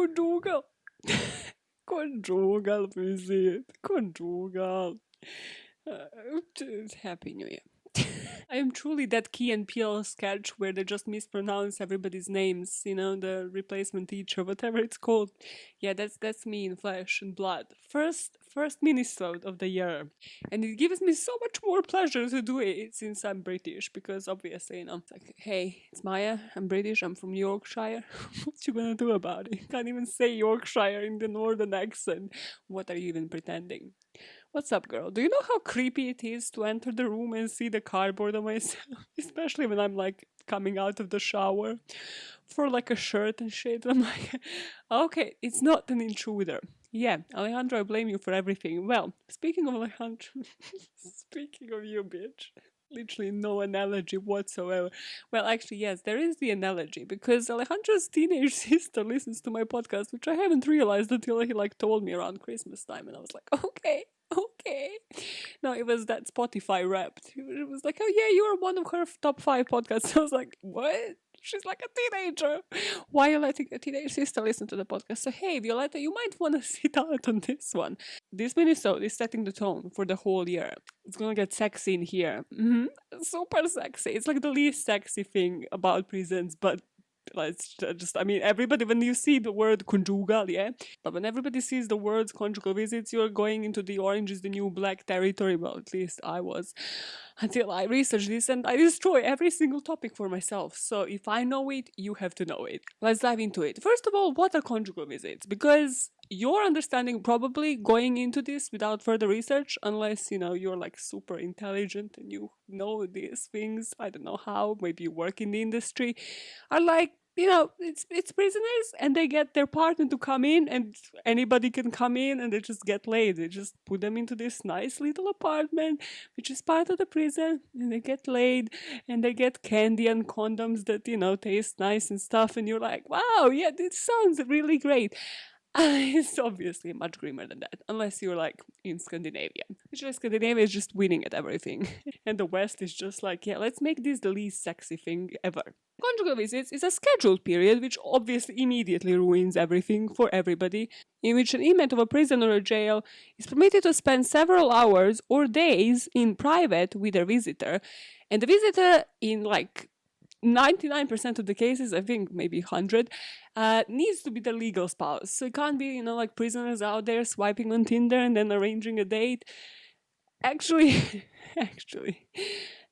Conjugal. Conjugal visit. Conjugal. Uh, Happy New Year. I am truly that Key and Peele sketch where they just mispronounce everybody's names, you know, the replacement teacher, whatever it's called. Yeah, that's me in flesh and blood. First minisode of the year. And it gives me so much more pleasure to do it since I'm British, because obviously, you know, it's like, hey, it's Maya, I'm British, I'm from Yorkshire. What you gonna do about it? You can't even say Yorkshire in the northern accent. What are you even pretending? What's up, girl? Do you know how creepy it is to enter the room and see the cardboard on myself? Especially when I'm like coming out of the shower for like a shirt and shit. I'm like, okay, it's not an intruder. Yeah, Alejandro, I blame you for everything. Well, speaking of Alejandro, speaking of you, bitch. Literally no analogy whatsoever. Well, actually, yes, there is the analogy because Alejandro's teenage sister listens to my podcast, which I haven't realized until he like told me around Christmas time, and I was like, okay. No, it was that Spotify Wrapped. It was like, oh yeah, you are one of her top 5 podcasts. I was like, what? She's like a teenager. Why are you letting a teenage sister listen to the podcast? So hey, Violetta, you might want to sit out on this one. This minisode is setting the tone for the whole year. It's gonna get sexy in here. Super sexy. It's like the least sexy thing about prisons, but let's just, I mean, everybody, when you see the word conjugal, yeah, but when everybody sees the words conjugal visits, you're going into the orange is the new black territory. Well, at least I was, until I researched this and I destroy every single topic for myself. So if I know it, you have to know it. Let's dive into it. First of all, what are conjugal visits? Because your understanding probably going into this without further research, unless, you know, you're like super intelligent and you know these things, I don't know how, maybe you work in the industry, are like, you know, it's prisoners and they get their partner to come in and anybody can come in and they just get laid. They just put them into this nice little apartment, which is part of the prison, and they get laid and they get candy and condoms that, you know, taste nice and stuff. And you're like, wow, yeah, this sounds really great. It's obviously much grimmer than that, unless you're like in Scandinavia. Which Scandinavia is just winning at everything. And the West is just like, yeah, let's make this the least sexy thing ever. Conjugal visits is a scheduled period which obviously immediately ruins everything for everybody, in which an inmate of a prison or a jail is permitted to spend several hours or days in private with their visitor, and the visitor, in like 99% of the cases, I think maybe 100, needs to be the legal spouse. So it can't be, you know, like prisoners out there swiping on Tinder and then arranging a date. Actually,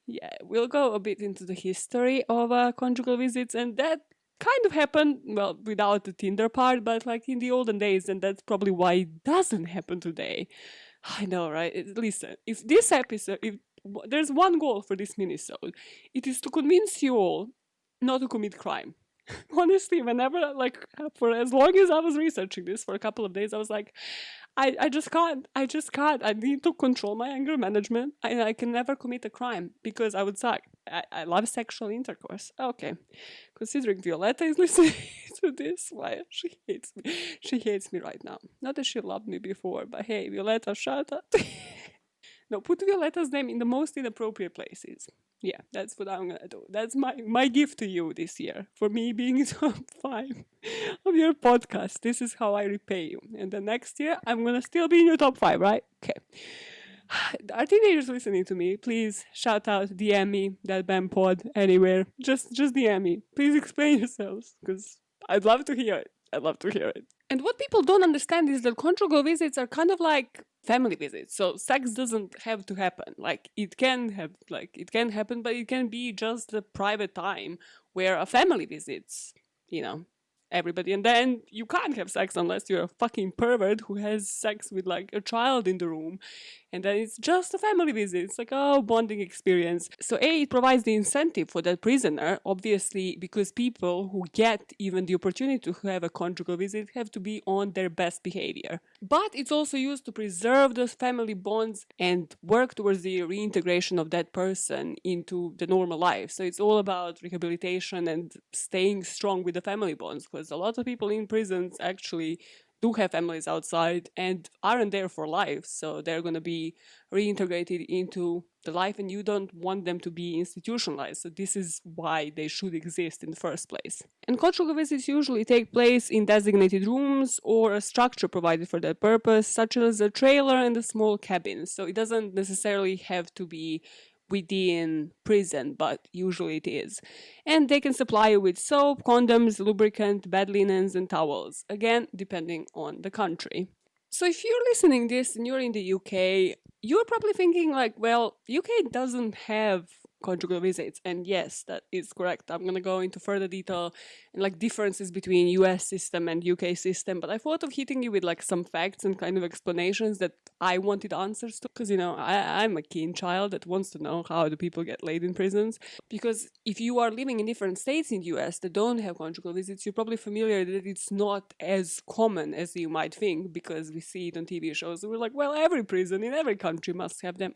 yeah, we'll go a bit into the history of conjugal visits, and that kind of happened, well, without the Tinder part, but like in the olden days, and that's probably why it doesn't happen today. I know, right? Listen, if this episode, if there's one goal for this minisode, it is to convince you all not to commit crime. Honestly, whenever, like, for as long as I was researching this for a couple of days, I was like, I just can't. I need to control my anger management, and I can never commit a crime because I would suck. I love sexual intercourse. Okay. Considering Violetta is listening to this, why she hates me. She hates me right now. Not that she loved me before, but hey, Violetta, shut up. No, put Violetta's name in the most inappropriate places. Yeah, that's what I'm gonna do. That's my gift to you this year. For me being top 5 of your podcast. This is how I repay you. And the next year, I'm gonna still be in your top 5, right? Okay. Are teenagers listening to me? Please shout out, DM me, that BAMN pod, anywhere. Just DM me. Please explain yourselves, because I'd love to hear it. I'd love to hear it. And what people don't understand is that conjugal visits are kind of like family visits. So sex doesn't have to happen. Like it can happen, but it can be just a private time where a family visits, you know, everybody. And then you can't have sex unless you're a fucking pervert who has sex with like a child in the room. And then it's just a family visit. It's like, oh, bonding experience. So A, it provides the incentive for that prisoner, obviously, because people who get even the opportunity to have a conjugal visit have to be on their best behavior. But it's also used to preserve those family bonds and work towards the reintegration of that person into the normal life. So it's all about rehabilitation and staying strong with the family bonds, because a lot of people in prisons actually do have families outside and aren't there for life. So they're going to be reintegrated into the life, and you don't want them to be institutionalized. So this is why they should exist in the first place. And conjugal visits usually take place in designated rooms or a structure provided for that purpose, such as a trailer and a small cabin. So it doesn't necessarily have to be within prison, but usually it is. And they can supply you with soap, condoms, lubricant, bed linens, and towels, again, depending on the country. So if you're listening this and you're in the UK, you're probably thinking like, well, UK doesn't have conjugal visits, and yes, that is correct. I'm gonna go into further detail and like differences between US system and UK system, but I thought of hitting you with like some facts and kind of explanations that I wanted answers to, because I'm a keen child that wants to know how do people get laid in prisons. Because if you are living in different states in the US that don't have conjugal visits, you're probably familiar that it's not as common as you might think, because we see it on TV shows. We're like, well, every prison in every country must have them.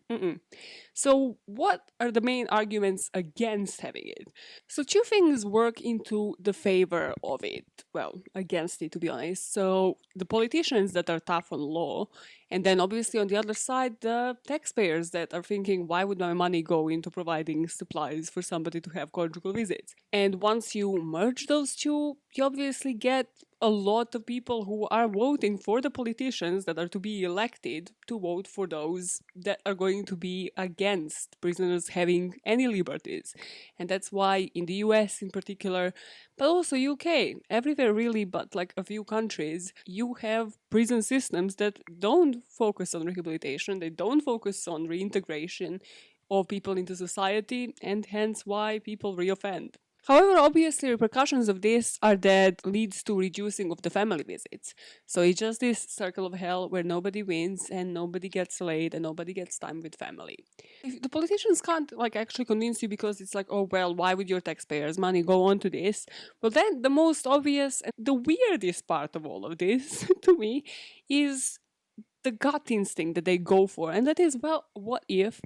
So what are the main arguments against having it? So two things work into the favor of it. Well, against it, to be honest. So the politicians that are tough on law, and then obviously on the other side, the taxpayers that are thinking, why would my money go into providing supplies for somebody to have conjugal visits? And once you merge those two, you obviously get a lot of people who are voting for the politicians that are to be elected to vote for those that are going to be against prisoners having any liberties. And that's why in the US in particular, but also UK, everywhere really, but like a few countries, you have prison systems that don't focus on rehabilitation, they don't focus on reintegration of people into society, and hence why people reoffend. However, obviously, repercussions of this are that leads to reducing of the family visits. So it's just this circle of hell where nobody wins and nobody gets laid and nobody gets time with family. If the politicians can't like actually convince you because it's like, oh well, why would your taxpayers' money go on to this? Well, then the most obvious and the weirdest part of all of this to me is the gut instinct that they go for, and that is, well, what if,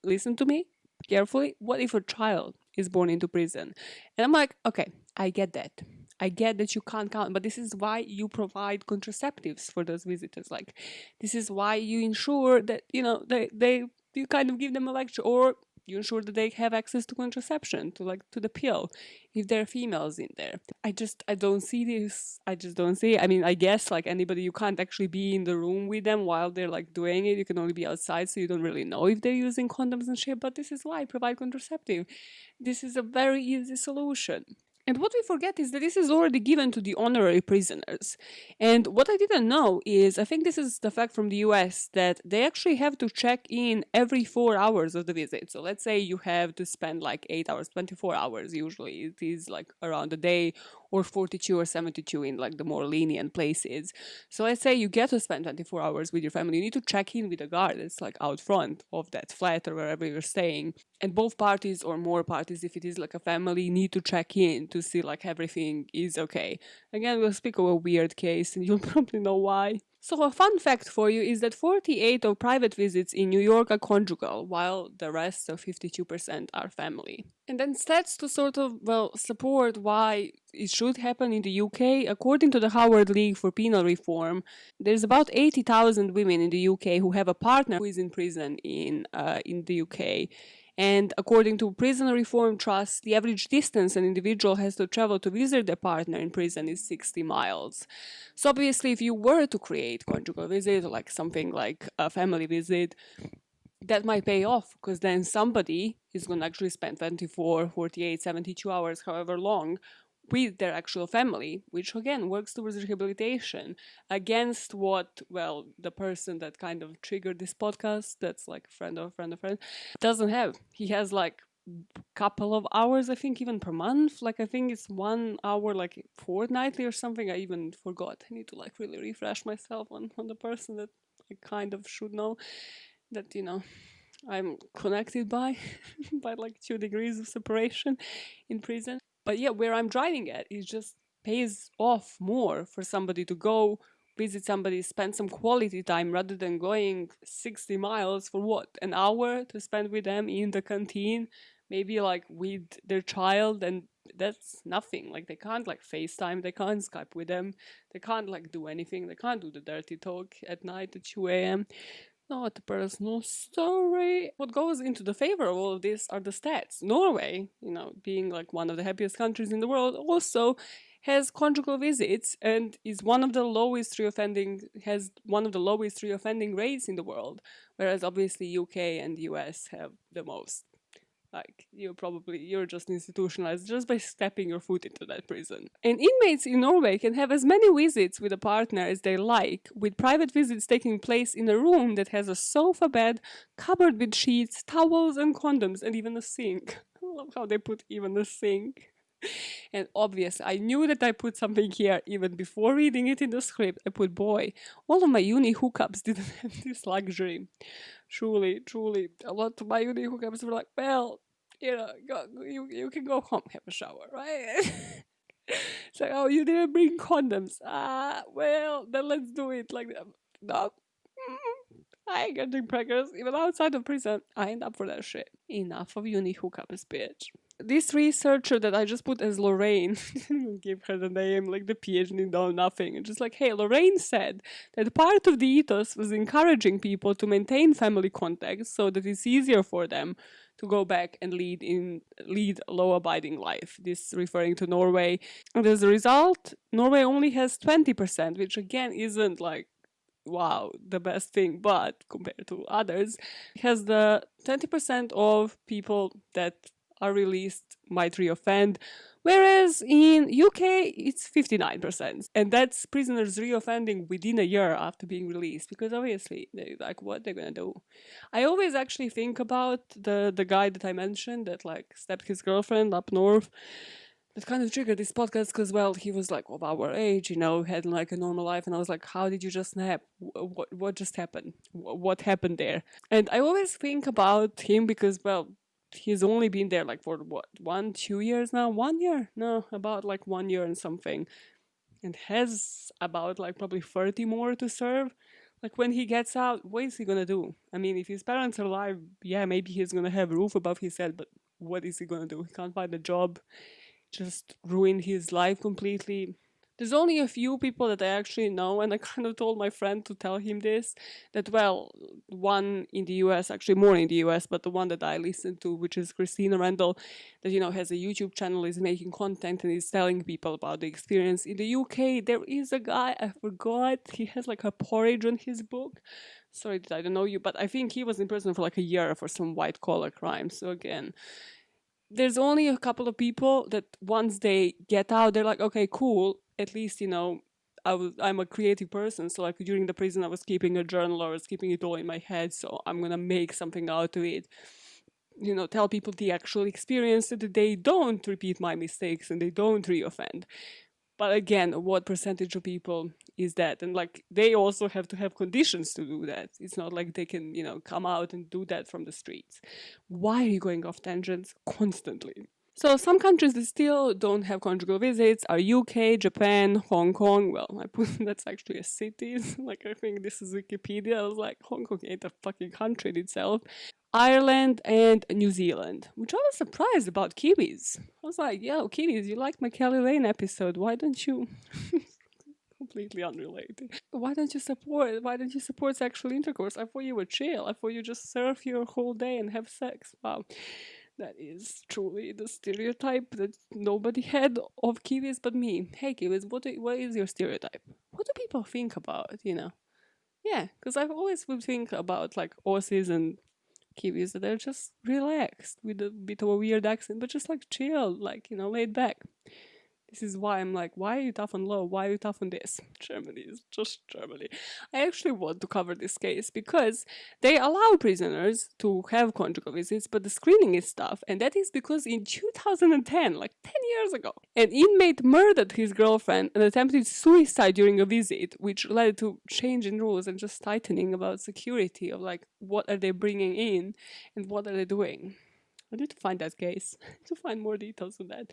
listen to me carefully, what if a child is born into prison? And I'm like, okay, I get that you can't count, but this is why you provide contraceptives for those visitors. Like, this is why you ensure that they you kind of give them a lecture, or you ensure that they have access to contraception, to the pill, if there are females in there. I don't see this. I just don't see it. I mean, I guess like anybody, you can't actually be in the room with them while they're like doing it. You can only be outside, so you don't really know if they're using condoms and shit. But this is why I provide contraceptive. This is a very easy solution. And what we forget is that this is already given to the honorary prisoners. And what I didn't know is, I think this is the fact from the US, that they actually have to check in every 4 hours of the visit. So let's say you have to spend like 8 hours, 24 hours usually. It is like around a day, or 42 or 72 in like the more lenient places. So let's say you get to spend 24 hours with your family. You need to check in with a guard that's like out front of that flat or wherever you're staying. And both parties, or more parties if it is like a family, need to check in to see like everything is okay. Again, we'll speak of a weird case and you'll probably know why. So a fun fact for you is that 48 of private visits in New York are conjugal, while the rest, so 52%, are family. And then stats to sort of, well, support why it should happen in the UK. According to the Howard League for Penal Reform, there's about 80,000 women in the UK who have a partner who is in prison in the UK. And according to Prison Reform Trust, the average distance an individual has to travel to visit their partner in prison is 60 miles. So obviously, if you were to create conjugal visit, or like something like a family visit, that might pay off, because then somebody is going to actually spend 24, 48, 72 hours, however long, with their actual family, which again works towards rehabilitation, against what, well, the person that kind of triggered this podcast, that's like a friend of a friend of a friend, doesn't have. He has like couple of hours, I think, even per month. Like, I think it's 1 hour like fortnightly or something. I even forgot. I need to like really refresh myself on the person that I kind of should know, that I'm connected by by like 2 degrees of separation in prison. But yeah, where I'm driving at, it just pays off more for somebody to go visit somebody, spend some quality time, rather than going 60 miles for what, an hour to spend with them in the canteen, maybe like with their child, and that's nothing. Like they can't like FaceTime, they can't Skype with them, they can't like do anything, they can't do the dirty talk at night at 2 a.m. Not a personal story. What goes into the favor of all of this are the stats. Norway, being like one of the happiest countries in the world, also has conjugal visits and is one of the lowest reoffending has one of the lowest reoffending rates in the world, whereas obviously UK and US have the most. Like you're just institutionalized just by stepping your foot into that prison. And inmates in Norway can have as many visits with a partner as they like, with private visits taking place in a room that has a sofa bed covered with sheets, towels, and condoms, and even a sink. I love how they put even a sink. And obviously, I knew that I put something here even before reading it in the script. I put boy. All of my uni hookups didn't have this luxury. Truly, truly, a lot of my uni hookups were like, well, you can go home, have a shower, right? It's like, oh, you didn't bring condoms. Well, then let's do it like that. No, I ain't getting preggers. Even outside of prison, I ain't up for that shit. Enough of uni hookups, bitch. This researcher that I just put as Lorraine, didn't give her the name, like the PhD, no, nothing. And just like, hey, Lorraine said that part of the ethos was encouraging people to maintain family contacts so that it's easier for them to go back and lead a law-abiding life. This referring to Norway. And as a result, Norway only has 20%, which again isn't like wow, the best thing, but compared to others, has the 20% of people that are released might reoffend, whereas in UK it's 59%. And that's prisoners reoffending within a year after being released, because obviously they like what they're gonna do. I always actually think about the guy that I mentioned that like stabbed his girlfriend up north. That kind of triggered this podcast because, well, he was like of our age, had like a normal life, and I was like, how did you just snap? What just happened? What happened there? And I always think about him because, well, he's only been there like for what 1-2 years now. 1 year? No, about like 1 year and something, and has about like probably 30 more to serve. Like when he gets out, what is he gonna do? I mean, if his parents are alive, yeah, maybe he's gonna have a roof above his head, but what is he gonna do? He can't find a job, just ruined his life completely. There's only a few people that I actually know, and I kind of told my friend to tell him this, that, well, one in the US, actually more in the US, but the one that I listened to, which is Christina Randall, that, has a YouTube channel, is making content and is telling people about the experience. In the UK, there is a guy, I forgot, he has like a porridge on his book. Sorry, I don't know you, but I think he was in prison for like a year for some white collar crime. So again, there's only a couple of people that once they get out, they're like, okay, cool. At least, I'm a creative person. So like during the prison, I was keeping a journal, or I was keeping it all in my head. So I'm going to make something out of it. Tell people the actual experience so that they don't repeat my mistakes and they don't reoffend. But again, what percentage of people is that? And like they also have to have conditions to do that. It's not like they can, come out and do that from the streets. Why are you going off tangents constantly? So some countries that still don't have conjugal visits are UK, Japan, Hong Kong. Well, I put that's actually a city. Like I think this is Wikipedia. I was like, Hong Kong ain't a fucking country in itself. Ireland and New Zealand, which I was surprised about Kiwis. I was like, yo, Kiwis, you liked my Kelly Lane episode. Why don't you completely unrelated. Why don't you support sexual intercourse? I thought you were chill. I thought you just surf your whole day and have sex. Wow. That is truly the stereotype that nobody had of Kiwis but me. Hey Kiwis, what is your stereotype? What do people think about? Yeah, because I always would think about like Aussies and Kiwis that are just relaxed with a bit of a weird accent, but just like chill, like, laid back. This is why I'm like, why are you tough on low? Why are you tough on this? Germany is just Germany. I actually want to cover this case because they allow prisoners to have conjugal visits, but the screening is tough. And that is because in 2010, like 10 years ago, an inmate murdered his girlfriend and attempted suicide during a visit, which led to change in rules and just tightening about security of like, what are they bringing in and what are they doing? I need to find that case to find more details on that.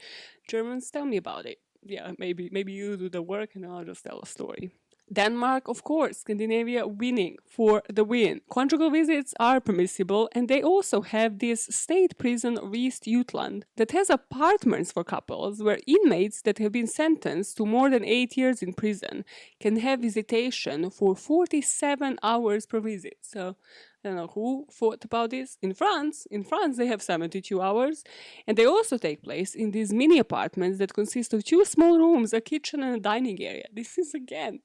Germans, tell me about it. Yeah, maybe you do the work and I'll just tell a story. Denmark, of course, Scandinavia winning for the win. Conjugal visits are permissible, and they also have this state prison of East Jutland that has apartments for couples where inmates that have been sentenced to more than 8 years in prison can have visitation for 47 hours per visit. So I don't know who thought about this. In France, they have 72 hours, and they also take place in these mini apartments that consist of 2 small rooms, a kitchen, and a dining area. This is again,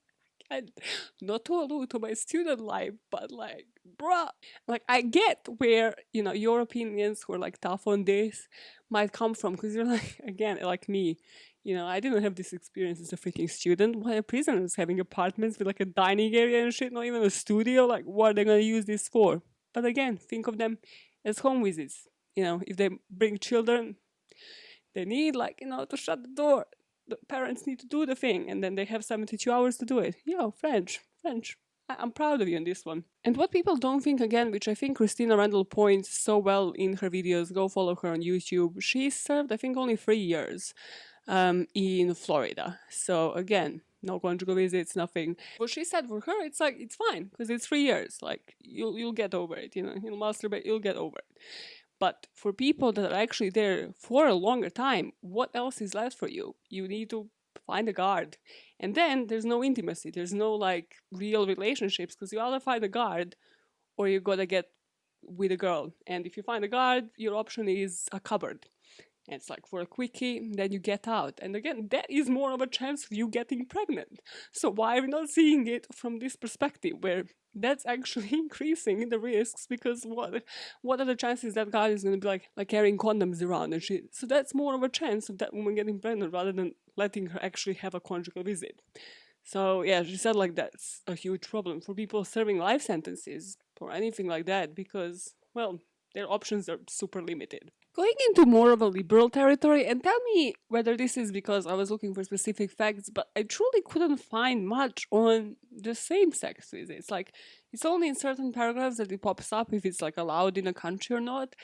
and not to allude to my student life, but like, bruh, like I get where, your opinions who are like tough on this might come from, because you're like, again, like me, I didn't have this experience as a freaking student. Why are prisoners having apartments with like a dining area and shit, not even a studio? Like, what are they gonna use this for? But again, think of them as home visits. If they bring children, they need, like, to shut the door. The parents need to do the thing, and then they have 72 hours to do it. French. I'm proud of you in this one. And what people don't think, again, which I think Christina Randall points so well in her videos, go follow her on YouTube. She served, I think, only 3 years in Florida. So again, no conjugal visits, nothing. What she said for her, it's like, it's fine, because it's 3 years. Like, you'll get over it, you'll masturbate, you'll get over it. But for people that are actually there for a longer time, what else is left for you? You need to find a guard. And then there's no intimacy. There's no like real relationships, because you either find a guard or you gotta get with a girl. And if you find a guard, your option is a cupboard. And it's like for a quickie, then you get out. And again, that is more of a chance of you getting pregnant. So why are we not seeing it from this perspective, where that's actually increasing the risks? Because what are the chances that guy is going to be like carrying condoms around and shit? So that's more of a chance of that woman getting pregnant rather than letting her actually have a conjugal visit. So yeah, she said like that's a huge problem for people serving life sentences or anything like that, because, well, their options are super limited. Going into more of a liberal territory, and tell me whether this is because I was looking for specific facts, but I truly couldn't find much on the same-sex visits. Like, it's only in certain paragraphs that it pops up if it's like allowed in a country or not,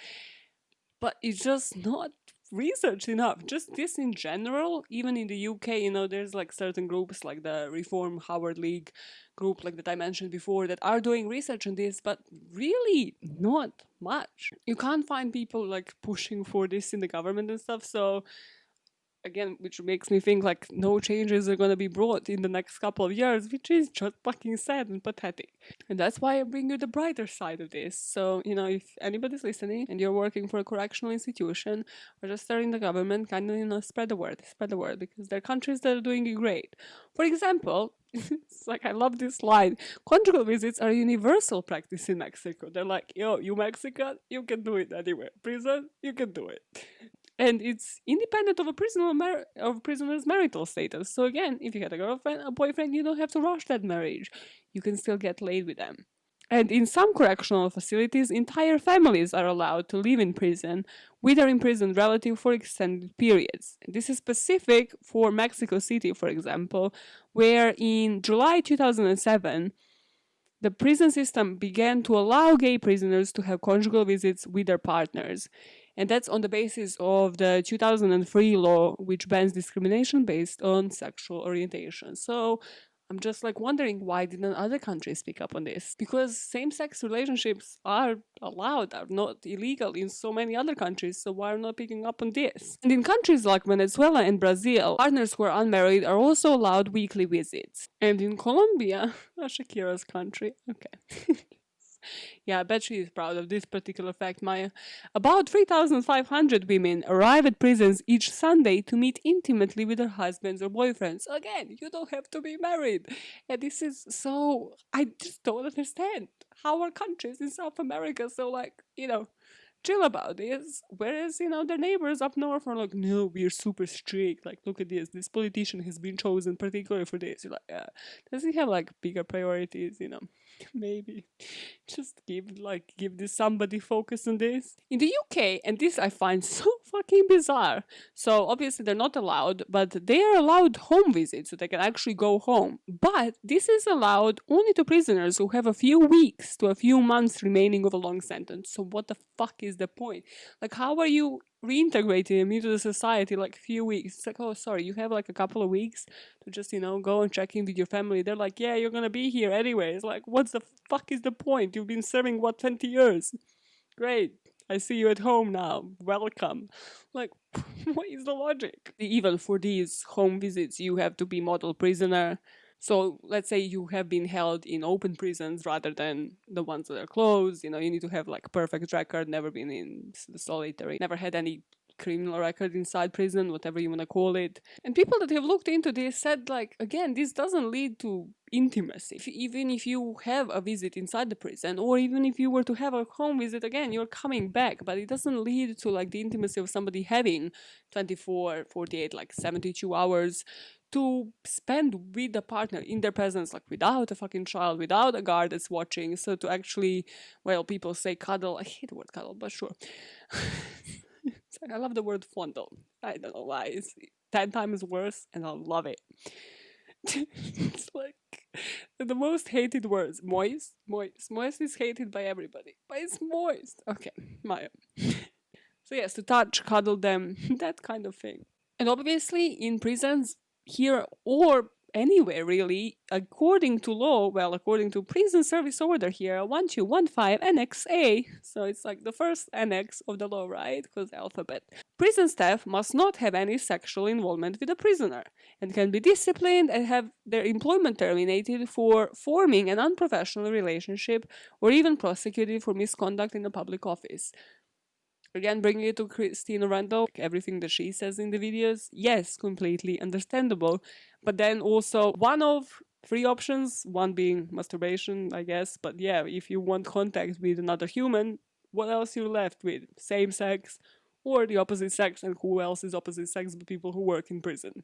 but it's just not research enough. Just this in general, even in the UK, there's like certain groups like the Reform Howard League group, like that I mentioned before, that are doing research on this, but really not much. You can't find people like pushing for this in the government and stuff, so again, which makes me think like no changes are going to be brought in the next couple of years, which is just fucking sad and pathetic. And that's why I bring you the brighter side of this. So, if anybody's listening and you're working for a correctional institution or just starting the government, kind of, spread the word, because there are countries that are doing it great. For example, it's like, I love this line. Conjugal visits are a universal practice in Mexico. They're like, yo, you Mexican, you can do it anywhere. Prison, you can do it. And it's independent of a prisoner's marital status. So again, if you had a girlfriend, a boyfriend, you don't have to rush that marriage. You can still get laid with them. And in some correctional facilities, entire families are allowed to live in prison with their imprisoned relative for extended periods. This is specific for Mexico City, for example, where in July 2007, the prison system began to allow gay prisoners to have conjugal visits with their partners. And that's on the basis of the 2003 law, which bans discrimination based on sexual orientation. So I'm just like wondering, why didn't other countries pick up on this? Because same-sex relationships are allowed, are not illegal in so many other countries, so why are not picking up on this? And in countries like Venezuela and Brazil, partners who are unmarried are also allowed weekly visits. And in Colombia, Shakira's country, okay. Yeah, I bet she is proud of this particular fact, Maya. About 3,500 women arrive at prisons each Sunday to meet intimately with their husbands or boyfriends. Again, you don't have to be married. And this is so... I just don't understand how our countries in South America so, like, chill about this, whereas, their neighbors up north are like, no, we're super strict, like, look at this politician has been chosen particularly for this. You're like, does he have, like, bigger priorities, maybe just give this somebody focus on this. In the UK, and this I find so fucking bizarre. So obviously they're not allowed, but they are allowed home visits, so they can actually go home. But this is allowed only to prisoners who have a few weeks to a few months remaining of a long sentence. So what the fuck is the point? Like, how are you reintegrating them into the society like a few weeks? It's like, oh, sorry, you have like a couple of weeks to just, go and check in with your family. They're like, yeah, you're gonna be here anyways. Like, what's the fuck is the point? You've been serving, 20 years? Great. I see you at home now. Welcome. Like, what is the logic? Even for these home visits, you have to be model prisoner. So let's say you have been held in open prisons rather than the ones that are closed. You need to have like perfect record, never been in the solitary, never had any criminal record inside prison, whatever you want to call it. And people that have looked into this said, like, again, this doesn't lead to intimacy. Even if you have a visit inside the prison, or even if you were to have a home visit, again, you're coming back, but it doesn't lead to like the intimacy of somebody having 24, 48, like 72 hours to spend with the partner in their presence, like without a fucking child, without a guard that's watching. So to actually, well, people say cuddle. I hate the word cuddle, but sure. I love the word fondle. I don't know why. It's 10 times worse, and I love it. It's like the most hated words. Moist. Moist is hated by everybody, but it's moist. Okay, Maya. So yes, to touch, cuddle them, that kind of thing. And obviously in prisons here or anywhere really, according to law, well, according to prison service order here, 1215 Annex A, so it's like the first annex of the law, right? Because alphabet. Prison staff must not have any sexual involvement with a prisoner and can be disciplined and have their employment terminated for forming an unprofessional relationship or even prosecuted for misconduct in a public office. Again, bringing it to Christina Randall, everything that she says in the videos, yes, completely understandable. But then also one of three options, one being masturbation, I guess. But yeah, if you want contact with another human, what else you're left with? Same sex or the opposite sex, and who else is opposite sex but people who work in prison?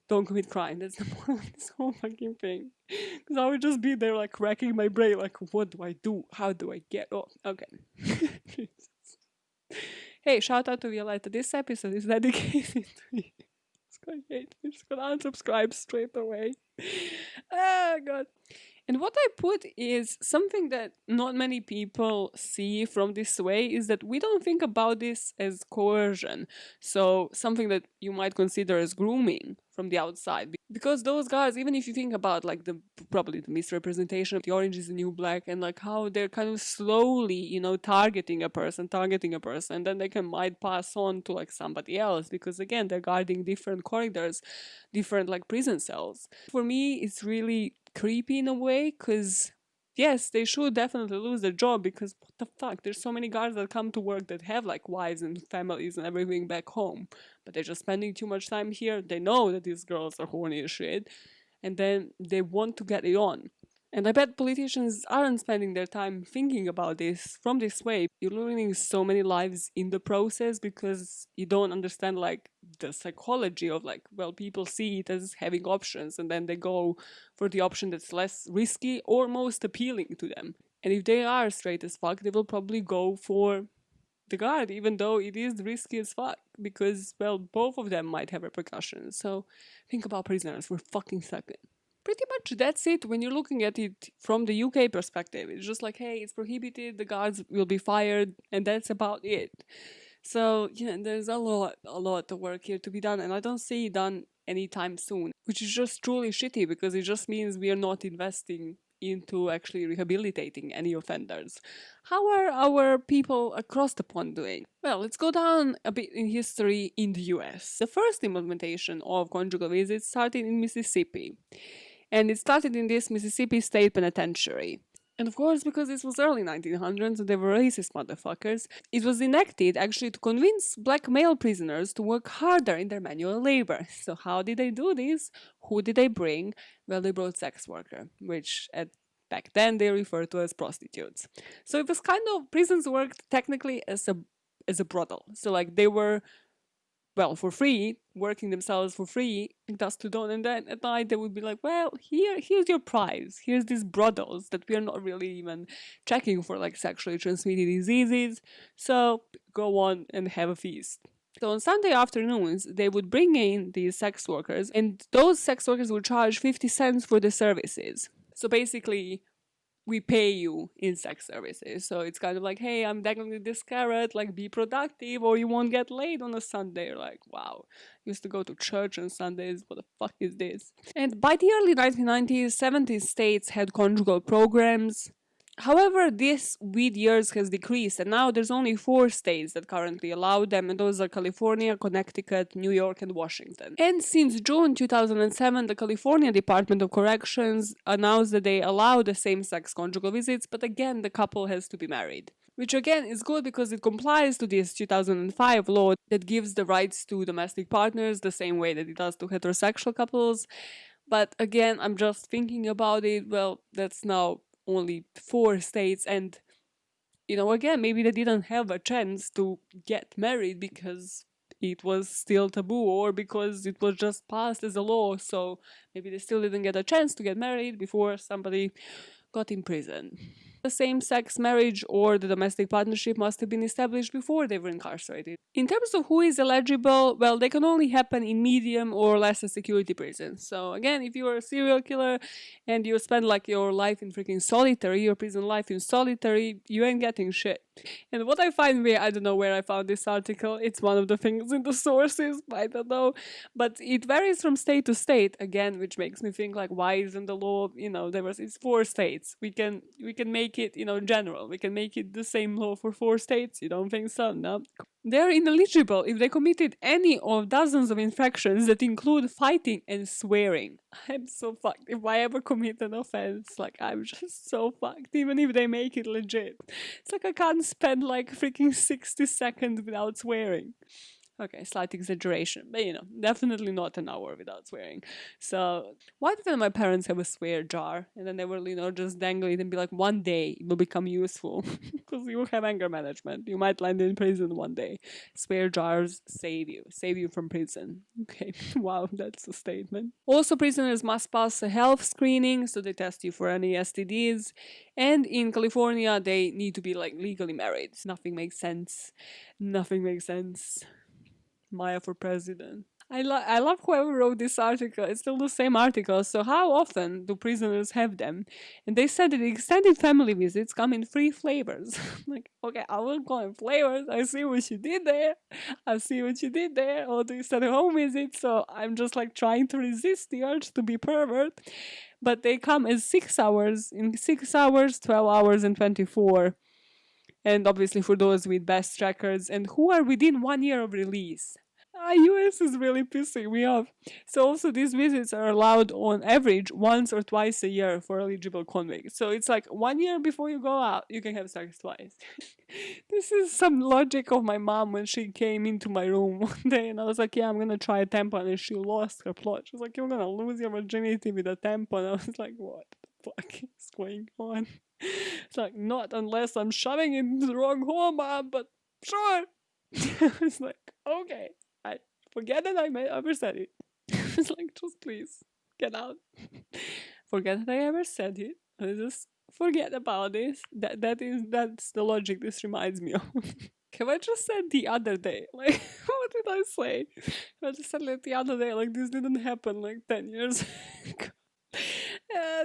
Don't commit crime. That's the point of this whole fucking thing. Because I would just be there like racking my brain, like, what do I do? How do I get off? Okay. Hey, shout out to Violetta. This episode is dedicated to you. It's gonna unsubscribe straight away. Ah, God. And what I put is something that not many people see from this way is that we don't think about this as coercion. So something that you might consider as grooming from the outside. Because those guys, even if you think about like probably the misrepresentation of the Orange is the New Black and like how they're kind of slowly, targeting a person, and then they might pass on to like somebody else because again, they're guarding different corridors, different like prison cells. For me, it's really creepy in a way because yes, they should definitely lose their job because what the fuck, there's so many guards that come to work that have like wives and families and everything back home, but they're just spending too much time here. They know that these girls are horny as shit and then they want to get it on. And I bet politicians aren't spending their time thinking about this from this way. You're ruining so many lives in the process because you don't understand like the psychology of like, well, people see it as having options and then they go for the option that's less risky or most appealing to them. And if they are straight as fuck, they will probably go for the guard, even though it is risky as fuck because, well, both of them might have repercussions. So think about prisoners for fucking second. Pretty much that's it when you're looking at it from the UK perspective. It's just like, hey, it's prohibited, the guards will be fired, and that's about it. So, there's a lot of work here to be done, and I don't see it done anytime soon, which is just truly shitty because it just means we are not investing into actually rehabilitating any offenders. How are our people across the pond doing? Well, let's go down a bit in history in the US. The first implementation of conjugal visits started in Mississippi. And it started in this Mississippi State Penitentiary. And of course, because this was early 1900s and they were racist motherfuckers, it was enacted actually to convince black male prisoners to work harder in their manual labor. So how did they do this? Who did they bring? Well, they brought sex worker, which back then they referred to as prostitutes. So it was kind of, prisons worked technically as a brothel. So like they were, well, for free, working themselves for free, dusk to dawn, and then at night they would be like, well, here's your prize. Here's these brothels that we are not really even checking for like sexually transmitted diseases. So go on and have a feast. So on Sunday afternoons, they would bring in these sex workers, and those sex workers would charge 50 cents for the services. So basically, we pay you in sex services. So it's kind of like, hey, I'm dangling this carrot, like be productive or you won't get laid on a Sunday. Like, wow, used to go to church on Sundays. What the fuck is this? And by the early 1990s, 70 states had conjugal programs. However, this with years has decreased, and now there's only 4 states that currently allow them, and those are California, Connecticut, New York, and Washington. And since June 2007, the California Department of Corrections announced that they allow the same-sex conjugal visits, but again, the couple has to be married. Which again is good because it complies to this 2005 law that gives the rights to domestic partners the same way that it does to heterosexual couples. But again, I'm just thinking about it. Well, that's now only 4 states, and again, maybe they didn't have a chance to get married because it was still taboo or because it was just passed as a law. So maybe they still didn't get a chance to get married before somebody got in prison. The same-sex marriage or the domestic partnership must have been established before they were incarcerated. In terms of who is eligible, well, they can only happen in medium or lesser security prisons. So again, if you are a serial killer and you spend like your life in freaking solitary, your prison life in solitary, you ain't getting shit. And what I find weird, I don't know where I found this article, it's one of the things in the sources, I don't know, but it varies from state to state, again, which makes me think like, why isn't the law, it's 4 states, we can make it, general, we can make it the same law for 4 states, you don't think so? No. They're ineligible if they committed any of dozens of infractions that include fighting and swearing. I'm so fucked. If I ever commit an offense, like, I'm just so fucked, even if they make it legit. It's like I can't spend like freaking 60 seconds without swearing. Okay, slight exaggeration, but definitely not an hour without swearing. So, why didn't my parents have a swear jar? And then they will, just dangle it and be like, one day it will become useful. Because you have anger management. You might land in prison one day. Swear jars save you from prison. Okay, wow, that's a statement. Also, prisoners must pass a health screening, so they test you for any STDs. And in California, they need to be like legally married. Nothing makes sense. Nothing makes sense. Maya for president. I love whoever wrote this article. It's still the same article. So how often do prisoners have them? And they said that the extended family visits come in 3 flavors. Like, okay, I will call them flavors. I see what you did there. I see what you did there. Or do you said home visits? So I'm just like trying to resist the urge to be pervert. But they come as 6 hours, in 6 hours, 12 hours, and 24. And obviously for those with best records and who are within 1 year of release. US is really pissing me off. So also these visits are allowed on average once or twice a year for eligible convicts. So it's like 1 year before you go out, you can have sex twice. This is some logic of my mom when she came into my room one day and I was like, yeah, I'm gonna try a tampon, and she lost her plot. She was like, you're gonna lose your virginity with a tampon. I was like, what the fuck is going on? It's like, not unless I'm shoving it into the wrong hole, mom, but sure. It's like, okay, I forget that I ever said it. It's like, just please, get out. Forget that I ever said it. Just forget about this. That's the logic this reminds me of. Have I just said the other day? Like, what did I say? I just said like the other day, like this didn't happen like 10 years ago.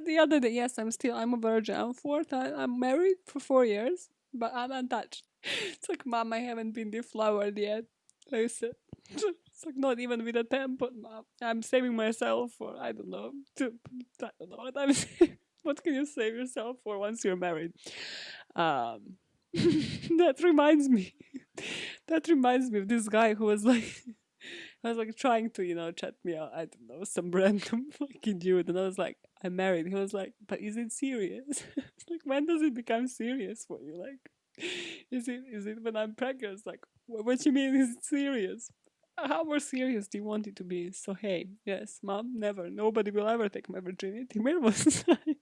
The other day, yes, I'm a virgin. I'm married for 4 years, but I'm untouched. It's like, mom, I haven't been deflowered yet. I said, it's like not even with a tampon, mom. I'm saving myself for, I don't know what I'm saying. What can you save yourself for once you're married? That reminds me. That reminds me of this guy who was like, I was like trying to, chat me out. I don't know, some random fucking dude, and I was like, I'm married. He was like, but is it serious? Like, when does it become serious for you? Like, is it when I'm pregnant? It's like, what you mean? Is it serious? How more serious do you want it to be? So hey, yes, mom, never. Nobody will ever take my virginity. Where was I?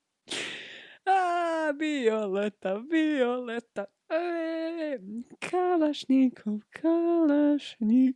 Violetta, Violetta. Kalashnikov, Kalashnikov.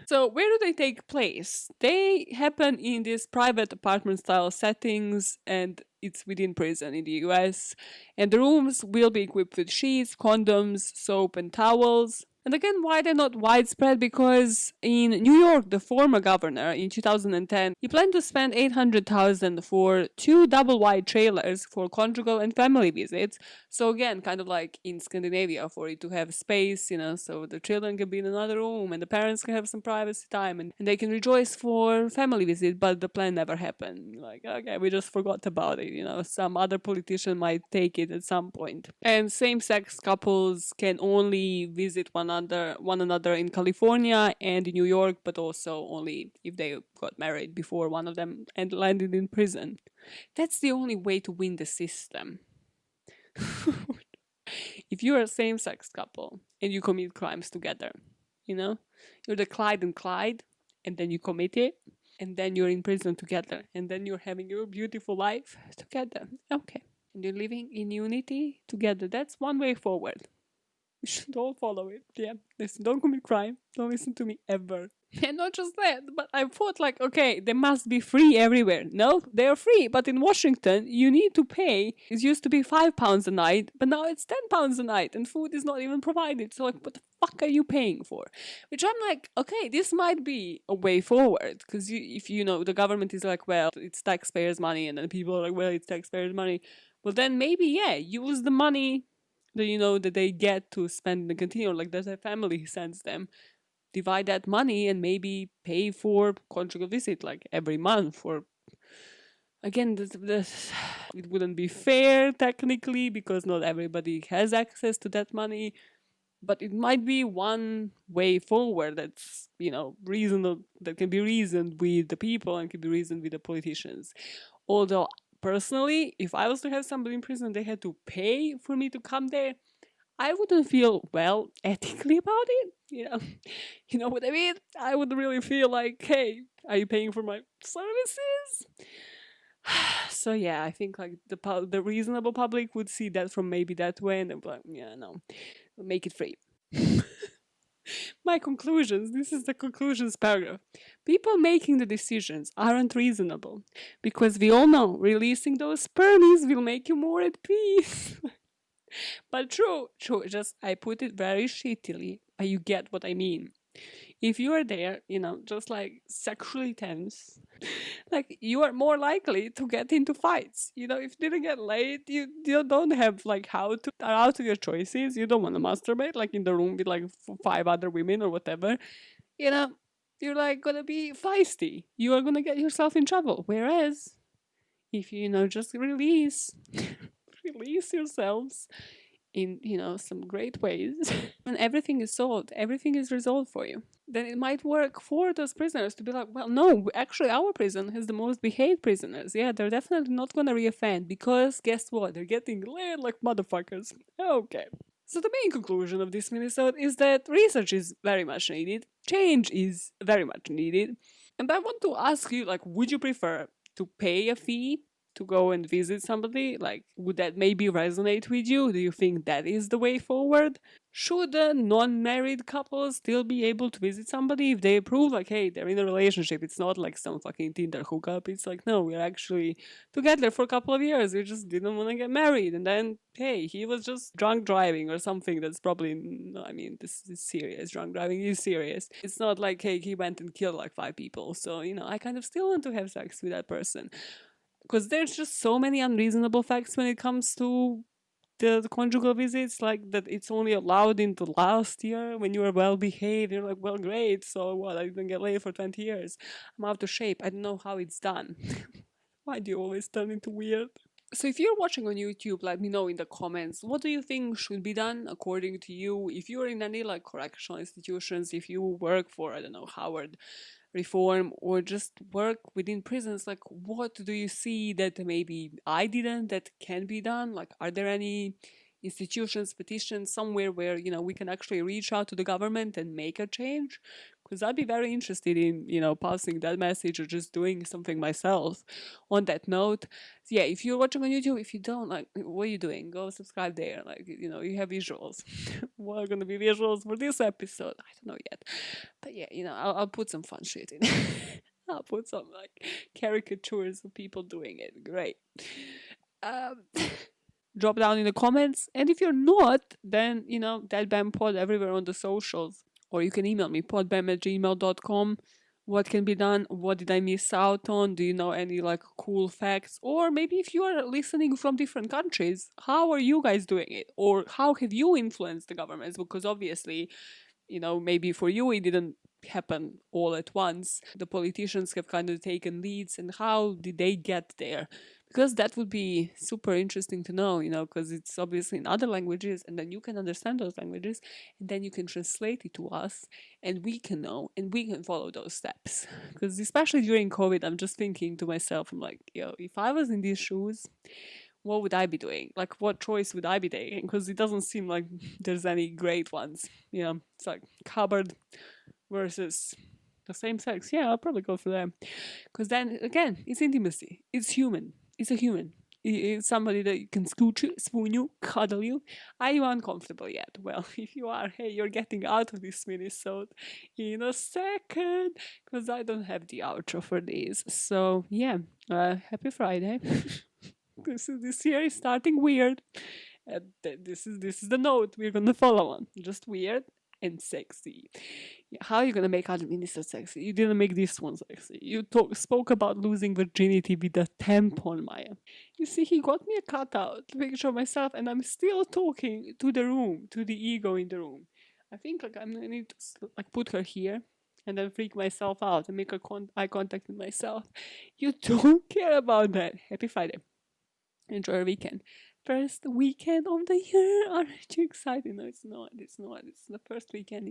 So where do they take place? They happen in these private apartment style settings, and it's within prison in the US. And the rooms will be equipped with sheets, condoms, soap, and towels. And again, why they're not widespread? Because in New York, the former governor in 2010, he planned to spend 800,000 for two double wide trailers for conjugal and family visits. So again, kind of like in Scandinavia, for it to have space, so the children can be in another room and the parents can have some privacy time and they can rejoice for family visit. But the plan never happened. Like, okay, we just forgot about it. Some other politician might take it at some point. And same-sex couples can only visit one another in California and in New York, but also only if they got married before one of them and landed in prison. That's the only way to win the system. If you're a same-sex couple and you commit crimes together, you're the Clyde and Clyde, and then you commit it, and then you're in prison together, and then you're having your beautiful life together. Okay. And you're living in unity together. That's one way forward. We should all follow it. Yeah. Listen, don't commit crime. Don't listen to me ever. And not just that, but I thought like, okay, they must be free everywhere. No, they are free, but in Washington, you need to pay. It used to be £5 a night, but now it's £10 a night, and food is not even provided. So like, what the fuck are you paying for? Which I'm like, okay, this might be a way forward, because if the government is like, well, it's taxpayers' money, and then people are like, well, it's taxpayers' money. Well, then maybe, yeah, use the money that they get to spend in the canteen, or like that their family sends them. Divide that money and maybe pay for conjugal visit like every month. Or again, it wouldn't be fair technically because not everybody has access to that money. But it might be one way forward that's reasonable, that can be reasoned with the people and can be reasoned with the politicians. Although personally, if I was to have somebody in prison, they had to pay for me to come there, I wouldn't feel well ethically about it. You know what I mean? I would really feel like, hey, are you paying for my services? So yeah, I think like the reasonable public would see that from maybe that way, and they'd be like, yeah, no, make it free. My conclusions. This is the conclusions paragraph. People making the decisions aren't reasonable because we all know releasing those spermies will make you more at peace. But true. Just I put it very shittily, but you get what I mean. If you are there, just like sexually tense, like you are more likely to get into fights. If you didn't get laid, you don't have like how to are out of your choices. You don't want to masturbate like in the room with like five other women or whatever. You know, you're like gonna be feisty. You are gonna get yourself in trouble. Whereas if you just release release yourselves in some great ways and everything is solved, everything is resolved for you, then it might work for those prisoners to be like, well, no, actually our prison has the most behaved prisoners. Yeah, they're definitely not gonna reoffend because guess what, they're getting laid like motherfuckers. Okay. So the main conclusion of this Minisode is that research is very much needed, change is very much needed, and I want to ask you, like, would you prefer to pay a fee to go and visit somebody? Like, would that maybe resonate with you? Do you think that is the way forward? Should a non-married couple still be able to visit somebody if they prove, like, hey, they're in a relationship? It's not like some fucking Tinder hookup. It's like, no, we're actually together for a couple of years. We just didn't want to get married. And then, hey, he was just drunk driving or something. That's probably, no, I mean, this is serious. Drunk driving is serious. It's not like, hey, he went and killed like 5 people. So, I kind of still want to have sex with that person. Because there's just so many unreasonable facts when it comes to the conjugal visits, like that it's only allowed in the last year when you are well behaved. You're like, well, great. So what? I didn't get laid for 20 years. I'm out of shape. I don't know how it's done. Why do you always turn into weird? So if you're watching on YouTube, let me know in the comments, what do you think should be done according to you? If you're in any like correctional institutions, if you work for, I don't know, Howard reform or just work within prisons, like what do you see that maybe I didn't that can be done? Like, are there any institutions, petitions somewhere where we can actually reach out to the government and make a change? Because I'd be very interested in passing that message or just doing something myself on that note. So yeah, if you're watching on YouTube, if you don't, like, what are you doing? Go subscribe there. Like, you have visuals. What are gonna be visuals for this episode? I don't know yet, but yeah, I'll put some fun shit in. I'll put some like caricatures of people doing it. Great. Um, drop down in the comments. And if you're not, then, that BAM pod everywhere on the socials. Or you can email me, podbam@gmail.com. What can be done? What did I miss out on? Do you know any like cool facts? Or maybe if you are listening from different countries, how are you guys doing it? Or how have you influenced the governments? Because obviously, maybe for you it didn't happen all at once. The politicians have kind of taken leads, and how did they get there? Because that would be super interesting to know, because it's obviously in other languages, and then you can understand those languages, and then you can translate it to us, and we can know, and we can follow those steps. Because especially during COVID, I'm just thinking to myself, I'm like, if I was in these shoes, what would I be doing? Like, what choice would I be taking? Because it doesn't seem like there's any great ones. It's like cupboard versus the same sex. Yeah, I'll probably go for them. Because then, again, it's intimacy. It's human. It's a human. It's somebody that you can scooch you, spoon you, cuddle you. Are you uncomfortable yet? Well, if you are, hey, you're getting out of this Minisode in a second. Because I don't have the outro for these. So, yeah, happy Friday. This year is starting weird. This is the note we're gonna follow on. Just weird and sexy. Yeah, how are you gonna make other ministers sexy? You didn't make this one sexy. You spoke about losing virginity with a tampon, Maya. You see, he got me a cutout picture of myself, and I'm still talking to the room, to the ego in the room. I think like I'm gonna need to put her here and then freak myself out and make eye contact with myself. You don't care about that. Happy Friday. Enjoy your weekend. First weekend of the year. Aren't you excited? No, it's not. It's not. It's the first weekend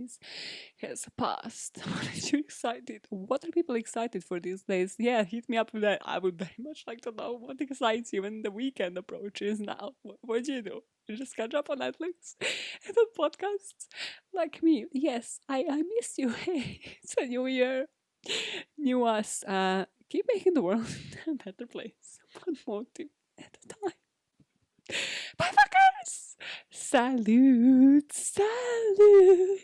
has passed. Aren't you excited? What are people excited for these days? Yeah, hit me up with that. I would very much like to know what excites you when the weekend approaches now. What do? You just catch up on Netflix and on podcasts like me. Yes, I miss you. Hey, it's a new year. New us. Keep making the world a better place. One motive at a time. Bye, fuckers! Salute! Salute!